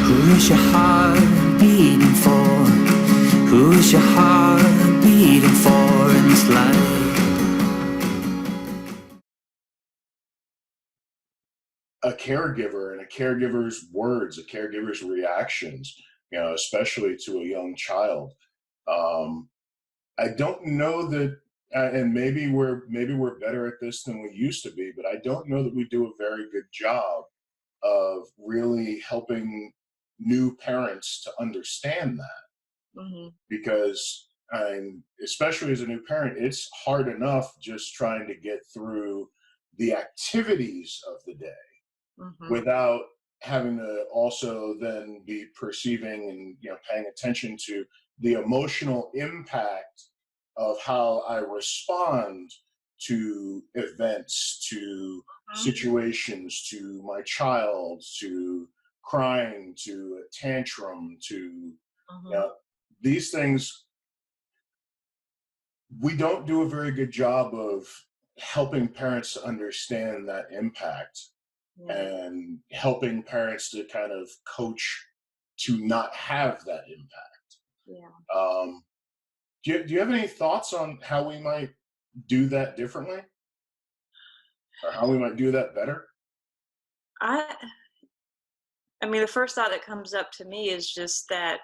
Who's your heart beating for? Who's your heart beating for in this life? A caregiver and a caregiver's words, a caregiver's reactions, especially to a young child. I don't know that, and maybe we're better at this than we used to be, but I don't know that we do a very good job of really helping new parents to understand that. Mm-hmm. Because especially as a new parent, it's hard enough just trying to get through the activities of the day Mm-hmm. without having to also then be perceiving and paying attention to the emotional impact of how I respond to events, to situations, to my child, to crying, to a tantrum, to these things. We don't do a very good job of helping parents to understand that impact and helping parents to kind of coach to not have that impact. Yeah. Do you have any thoughts on how we might do that differently? Or how we might do that better? I mean, the first thought that comes up to me is just that,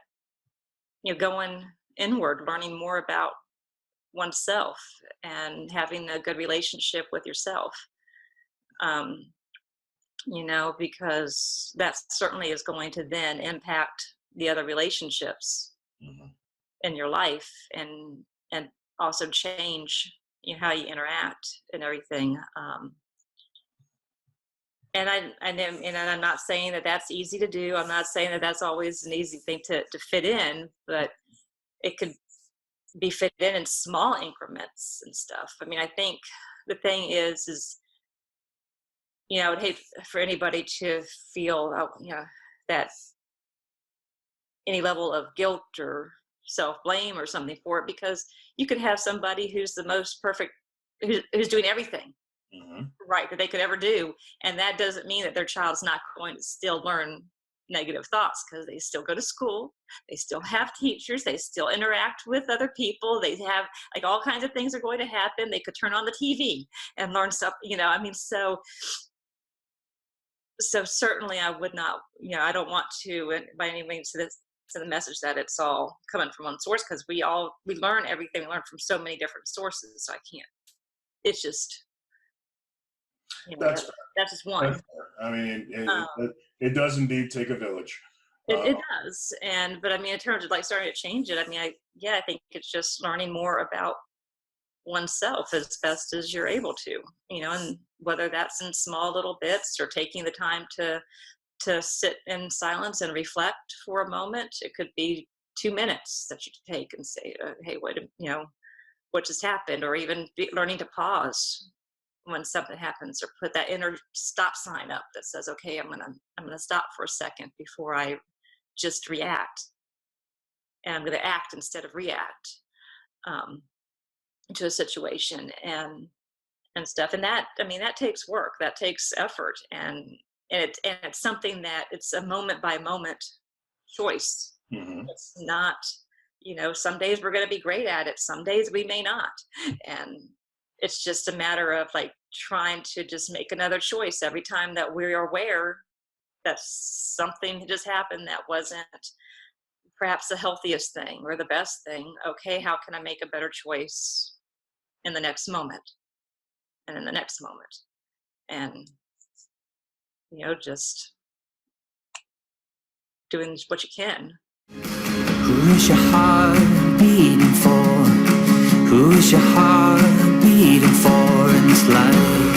going inward, learning more about oneself and having a good relationship with yourself. Because that certainly is going to then impact the other relationships in your life and also change how you interact and everything. And I'm not saying that that's easy to do. I'm not saying that that's always an easy thing to fit in, but it could be fit in small increments and stuff. I mean, I think the thing is I would hate for anybody to feel, that any level of guilt or self-blame or something for it, because you could have somebody who's the most perfect, who's doing everything right that they could ever do, and that doesn't mean that their child's not going to still learn negative thoughts, because they still go to school, they still have teachers, they still interact with other people, they have all kinds of things are going to happen. They could turn on the TV and learn stuff, so certainly I would not, I don't want to by any means to the message that it's all coming from one source, because we learn everything, we learn from so many different sources. So I can't, it's just, that's just one. That's fair. I mean, it does indeed take a village. It does. But I mean, in terms of starting to change it, I mean, I think it's just learning more about oneself as best as you're able to, and whether that's in small little bits or taking the time to sit in silence and reflect for a moment. It could be 2 minutes that you take and say, hey, what just happened? Or even learning to pause when something happens, or put that inner stop sign up that says, okay, I'm gonna stop for a second before I just react, and I'm going to act instead of react to a situation and stuff. And that, I mean, that takes work, that takes effort, and it's something that it's a moment by moment choice. It's not, some days we're going to be great at it, some days we may not, and it's just a matter of trying to just make another choice every time that we're aware that something just happened that wasn't perhaps the healthiest thing or the best thing. Okay, how can I make a better choice in the next moment and in the next moment? And, just doing what you can. Who's your heart beating for? Who's your heart beating for in this life?